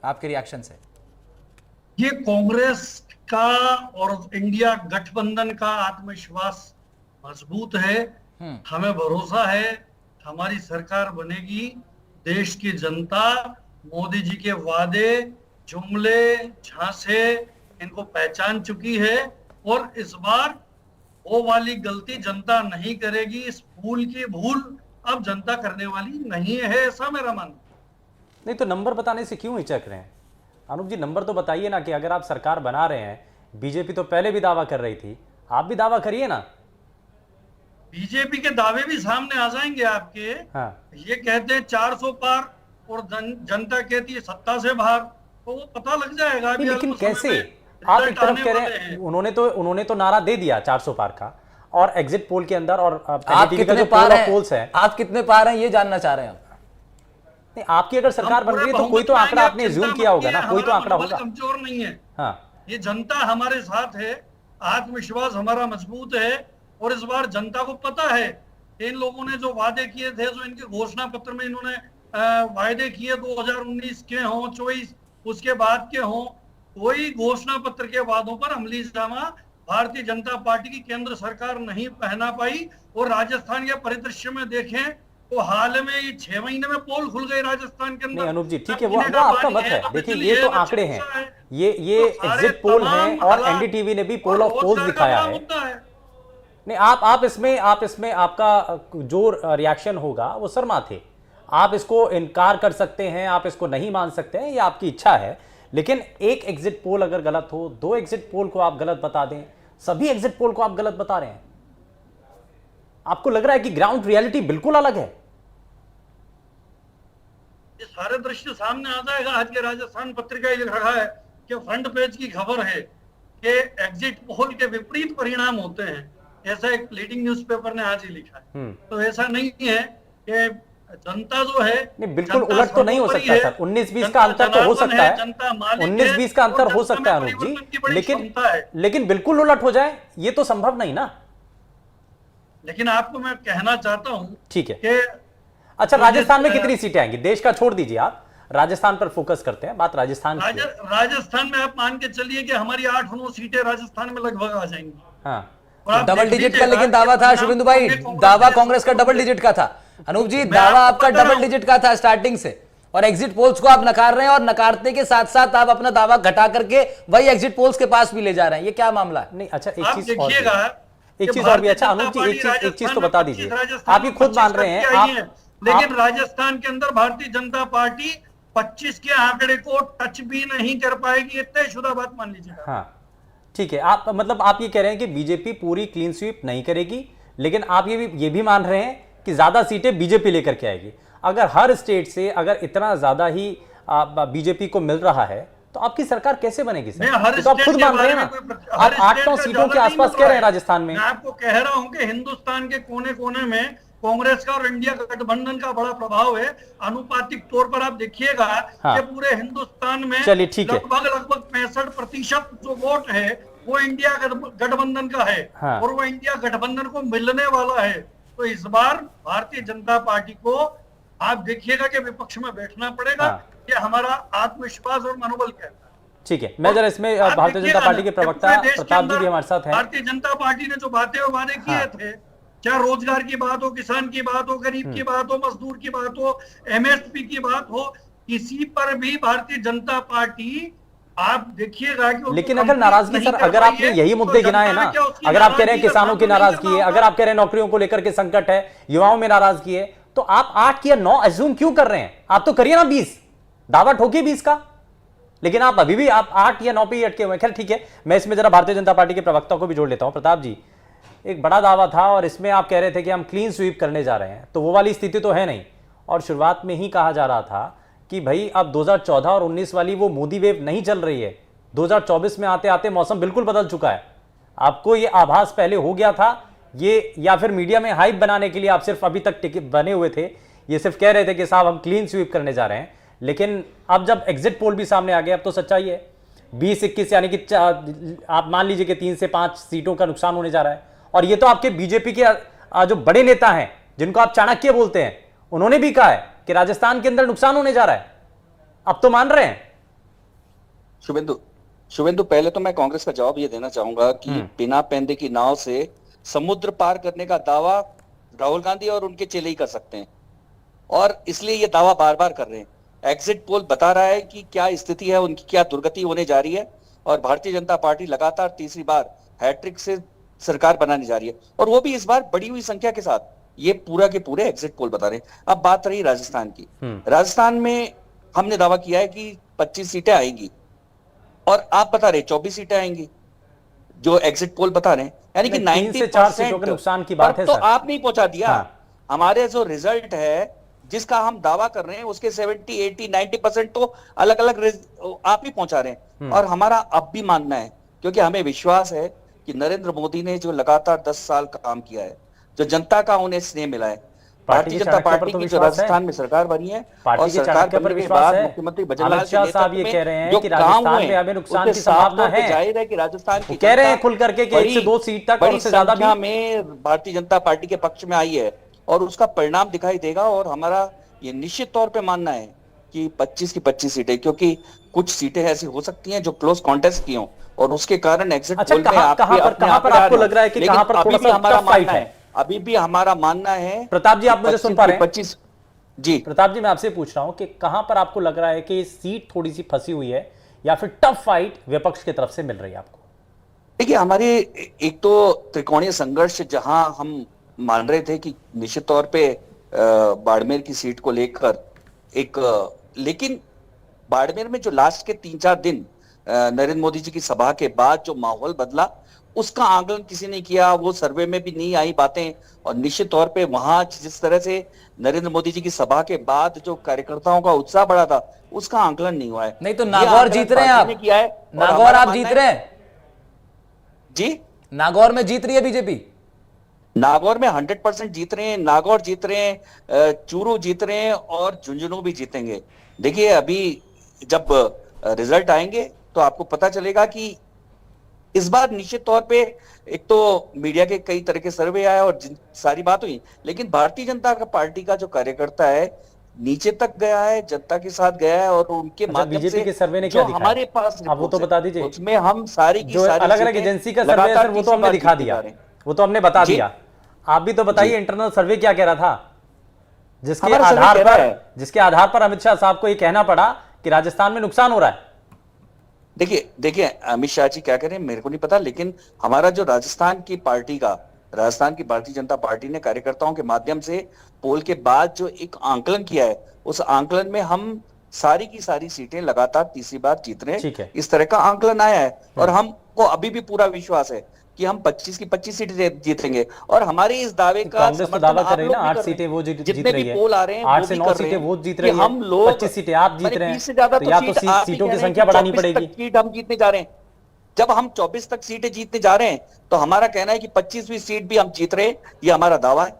आपके रिएक्शन से? ये कांग्रेस का और इंडिया गठबंधन का आत्मविश्वास मजबूत है। हमें भरोसा है हमारी सरकार बनेगी। देश की जनता मोदी जी के वादे, जुमले, झांसे इनको पहचान चुकी है और इस बार वो वाली गलती जनता नहीं करेगी। इस भूल की भूल अब जनता करने वाली नहीं है, ऐसा मेरा मानना। नहीं तो नंबर बताने से क्यों हिचक रहे हैं अनूप जी? नंबर तो बताइए ना कि अगर आप सरकार बना रहे हैं, बीजेपी तो पहले भी दावा कर रही थी, आप भी दावा करिए ना। बीजेपी के दावे भी सामने आ जाएंगे आपके। हाँ। ये कहते हैं 400 पार और जनता कहती है सत्ता से बाहर, तो वो पता लग जाएगा। लेकिन कैसे आप एक तरफ कह रहे हैं, उन्होंने तो नारा दे दिया 400 पार का, और एग्जिट पोल के अंदर और आप कितने पार हैं, पोल्स है, आप कितने पार हैं ये जानना चाह रहे हैं। नहीं, आपकी अगर सरकार बन रही है तो कोई तो आंकड़ा आपने ज़ूम किया होगा ना, कोई तो आंकड़ा होगा। कमजोर नहीं है। हाँ, ये जनता हमारे साथ है, आत्मविश्वास हमारा मजबूत है और इस बार जनता को पता है इन लोगों ने जो वादे किए थे, जो इनके घोषणा पत्र में इन्होंने वायदे किए 2019 के हों, 24 उसके बाद के हों, कोई घोषणा पत्र के वादों पर अमली जामा भारतीय जनता पार्टी की केंद्र सरकार नहीं पहना पाई। और राजस्थान के परिदृश्य में देखें तो हाल में ये 6 महीने में पोल खुल गए राजस्थान के अंदर। नहीं अनूप जी, ठीक है, वो आपका मत है। देखिए ये तो आंकड़े हैं, ये एग्जिट पोल हैं और एनडीटीवी ने भी पोल ऑफ पोल्स दिखाया है। नहीं, आप इसमें आपका जो रिएक्शन होगा वो शर्मा थे। आप इसको इनकार कर सकते हैं, आप इसको नहीं मान सकते हैं, ये आपकी इच्छा है। लेकिन एक एग्जिट पोल अगर गलत हो, 2 एग्जिट पोल को आप गलत बता दें, सभी एग्जिट पोल को आप गलत बता रहे हैं, आपको लग रहा है कि ग्राउंड रियलिटी बिल्कुल अलग है। ये सारे दृश्य सामने आ जाएगा। आज के राजस्थान पत्रिका ये लिख रहा है कि फ्रंट पेज की खबर है कि एग्जिट पोल के विपरीत परिणाम होते हैं, ऐसा एक लीडिंग न्यूज़पेपर ने आज ही लिखा है। तो ऐसा नहीं है कि जनता जो है, नहीं बिल्कुल उलट तो नहीं हो सकता सर। 19-20 का अंतर तो हो सकता है, 19-20 का अंतर हो सकता है अनूप जी, लेकिन बिल्कुल उलट हो जाए ये तो संभव नहीं ना। लेकिन आपको मैं कहना चाहता हूं, ठीक है, अच्छा राजस्थान में कितनी सीटें आएंगी? देश का छोड़ दीजिए, आप राजस्थान पर फोकस करते हैं, बात राजस्थान की। राजस्थान में आप मान के चलिए कि हमारी 8-9 सीटें राजस्थान में लगभग आ जाएंगी। हाँ, डबल डिजिट का लेकिन दावा था शुभेंदु भाई, दावा कांग्रेस का डबल डिजिट का था। अनूप जी, दावा आपका डबल डिजिट का था स्टार्टिंग से, और एग्जिट पोल्स को आप नकार रहे हैं और नकारने के साथ साथ आप अपना दावा घटा करके वही एग्जिट पोल्स के पास भी ले जा रहे हैं, ये क्या मामला है? नहीं अच्छा, एक चीज और भी अच्छा अनूप जी, एक चीज तो बता दीजिए, आप ही खुद मान रहे हैं। लेकिन राजस्थान के अंदर भारतीय जनता पार्टी 25 के आंकड़े को टच भी नहीं कर पाएगी, तयशुदा बात मान लीजिएगा। हाँ ठीक है, आप मतलब आप ये कह रहे हैं कि बीजेपी पूरी क्लीन स्वीप नहीं करेगी, लेकिन आप ये भी मान रहे हैं कि ज्यादा सीटें बीजेपी लेकर के आएगी। अगर हर स्टेट से अगर इतना ज्यादा ही बीजेपी को मिल रहा है तो आपकी सरकार कैसे बनेगी सर? तो आप खुद मान रहे हैं ना, आप 8-9 सीटों के आसपास कह रहे हैं राजस्थान में। मैं आपको कह रहा हूं कि हिंदुस्तान के कोने कोने में कांग्रेस का और इंडिया गठबंधन का बड़ा प्रभाव है। अनुपातिक तौर पर आप देखिएगा कि पूरे हिंदुस्तान में लगभग 65% जो वोट है वो इंडिया गठबंधन का है। और वो इंडिया गठबंधन को मिलने वाला है। तो इस बार भारतीय जनता पार्टी को आप देखिएगा कि विपक्ष में बैठना पड़ेगा। ये हमारा आत्मविश्वास और मनोबल कहता है। ठीक है, मैं जरा इसमें भारतीय जनता पार्टी के प्रवक्ता प्रताप जी भी हमारे साथ हैं। भारतीय जनता पार्टी ने जो बातें वादे किए थे, चाहे रोजगार की बात हो, किसान की बात हो, गरीब की बात हो, मजदूर की बात हो, एमएसपी की बात हो, किसी पर भी भारतीय जनता पार्टी आप देखिएगा कि लेकिन अगर नाराजगी सर, अगर आपने यही मुद्दे गिनाए ना, अगर आप कह रहे हैं किसानों की नाराजगी है, अगर आप कह रहे हैं नौकरियों को लेकर के संकट है, युवाओं में नाराजगी है, तो आप 8 या 9 अज्यूम क्यों कर रहे हैं? आप तो करिए ना 20, दावा ठोकिए 20 का, लेकिन आप अभी भी आप 8 या 9 पे ही अटके हुए हैं। खैर ठीक है, मैं इसमें जरा भारतीय जनता पार्टी के प्रवक्ता को भी जोड़ लेता हूं। प्रताप जी, एक बड़ा दावा था और इसमें आप कह रहे थे कि हम क्लीन स्वीप करने जा रहे हैं, तो वो वाली स्थिति तो है नहीं। और शुरुआत में ही कहा जा रहा था कि भाई अब 2014 और 19 वाली वो मोदी वेव नहीं चल रही है, 2024 में आते आते मौसम बिल्कुल बदल चुका है। आपको ये आभास पहले हो गया था ये, या फिर मीडिया में हाइप बनाने के लिए आप सिर्फ अभी तक बने हुए थे, ये सिर्फ कह रहे थे कि साहब हम क्लीन स्वीप करने जा रहे हैं, लेकिन अब जब एग्जिट पोल भी सामने आ गया अब तो सच्चाई है 20-21 यानी कि आप मान लीजिए कि 3 से 5 सीटों का नुकसान होने जा रहा है। और ये तो आपके बीजेपी के जो बड़े नेता हैं जिनको आप चाणक्य बोलते हैं, उन्होंने भी कहा है कि राजस्थान के अंदर नुकसान होने जा रहा है। अब तो मान रहे हैं शुभेंदु शुभेंदु पहले तो मैं कांग्रेस का जवाब ये देना चाहूंगा कि बिना पैंदे की नाव से समुद्र पार करने का दावा राहुल गांधी और उनके चेले ही कर सकते हैं, और इसलिए ये दावा बार बार कर रहे हैं। एग्जिट पोल बता रहा है कि क्या स्थिति है, उनकी क्या दुर्गति होने जा रही है, और भारतीय जनता पार्टी लगातार तीसरी बार हैट्रिक से सरकार बनाने जा रही है, और वो भी इस बार बढ़ी हुई संख्या के साथ। ये पूरा के पूरे एग्जिट पोल बता रहे हैं। अब बात रही राजस्थान की। राजस्थान में हमने दावा किया है कि 25 सीटें आएंगी, और आप बता रहे 24 सीटें आएंगी जो एग्जिट पोल बता रहे हैं, यानी कि 3 से 4 सीटों के नुकसान की बात है तो सर। आप नहीं पहुंचा दिया। हाँ। हमारे जो रिजल्ट है जिसका हम दावा कर रहे हैं उसके 70, 80, 90% तो अलग अलग आप ही पहुंचा रहे हैं। और हमारा अब भी मानना है, क्योंकि हमें विश्वास है कि नरेंद्र मोदी ने जो लगातार 10 साल का काम किया है, जो जनता का उन्हें स्नेह मिला है, भारतीय जनता पार्टी की जो राजस्थान में सरकार बनी है, और सरकार बनने के बाद मुख्यमंत्री भजनलाल के साहब ये कह रहे हैं कि काम राजस्थान हुए में हमें नुकसान की संभावना है। जाहिर है कि राजस्थान की कह रहे हैं खुल करके कि 1 से 2 सीट तक और उससे ज्यादा भी में भारतीय जनता पार्टी के पक्ष में आई है, और उसका परिणाम दिखाई देगा। और हमारा ये निश्चित तौर पे मानना है कि 25 की 25 सीटें, क्योंकि कुछ सीटें ऐसी हो सकती हैं जो क्लोज कॉन्टेस्ट की हों, और उसके कारण एग्जिट पोल में कहां पर आपको लग रहा है कि कहां पर थोड़ा सा हमारा टफ फाइट है? अभी भी हमारा मानना है। प्रताप जी, आप मुझे सुन पा रहे हैं? 25 जी प्रताप जी, मैं आपसे पूछ रहा हूं कि कहां पर आपको लग रहा है कि सीट थोड़ी सी फंसी हुई है, या फिर टफ फाइट विपक्ष की तरफ से मिल रही है आपको? देखिए, हमारे एक तो त्रिकोणीय संघर्ष जहां हम मान रहे थे कि निश्चित तौर पे बाड़मेर की सीट को लेकर लेकिन बाड़मेर में जो लास्ट के 3-4 दिन नरेंद्र मोदी जी की सभा के बाद जो माहौल बदला, उसका आकलन किसी ने किया, वो सर्वे में भी नहीं आई बातें। और निश्चित तौर पे वहां जिस तरह से नरेंद्र मोदी जी की सभा के बाद जो कार्यकर्ताओं का उत्साह बढ़ा था, उसका आकलन नहीं हुआ है। नहीं तो नागौर जीत रहे हैं आप, किया है नागौर आप जीत रहे हैं जी, नागौर में जीत रही है बीजेपी। नागौर में 100% जीत रहे हैं, नागौर जीत रहे हैं, चूरू जीत रहे हैं, और झुंझुनू भी जीतेंगे। देखिए, अभी जब रिजल्ट आएंगे तो आपको पता चलेगा कि इस बार निश्चित तौर पे एक तो मीडिया के कई तरह के सर्वे आए और सारी बात हुई, लेकिन भारतीय जनता पार्टी का जो कार्यकर्ता है नीचे तक गया है, जनता के साथ गया है, और उनके माध्यम से बीजेपी के सर्वे ने क्या दिखाया? हमारे पास आप वो तो बता दीजिए। उसमें हम सारी की जो सारी अलग अलग एजेंसी का सर्वे है सर, वो तो हमने दिखा दिया, वो तो हमने बता दिया। आप भी तो बताइए इंटरनल सर्वे क्या कह रहा था, जिसके आधार पर अमित शाह साहब को ये कहना पड़ा कि राजस्थान में नुकसान हो रहा है। देखिए अमित शाह जी क्या करें मेरे को नहीं पता, लेकिन हमारा जो राजस्थान की भारतीय जनता पार्टी ने कार्यकर्ताओं के माध्यम से पोल के बाद जो एक आंकलन किया है, उस आंकलन में हम सारी की सारी सीटें लगातार तीसरी बार जीत रहे हैं, इस तरह का आंकलन आया है। और हमको अभी भी पूरा विश्वास है कि हम 25 की 25 सीटें जीतेंगे, और हमारे इस दावे का दावा कर रही है ना, 8 सीटें वो जीत रही है, पोल आ रहे हैं 8 से 9 सीटें वो जीत रही है, हम लोग 25 सीटें आप जीत रहे हैं, से ज्यादा तो या तो सीटों की संख्या बढ़ानी पड़ेगी। सीट हम जीतने जा रहे हैं। जब हम 24 तक सीटें जीतने जा रहे हैं तो हमारा कहना है कि 25वीं सीट भी हम जीत रहे हैं, ये हमारा दावा है।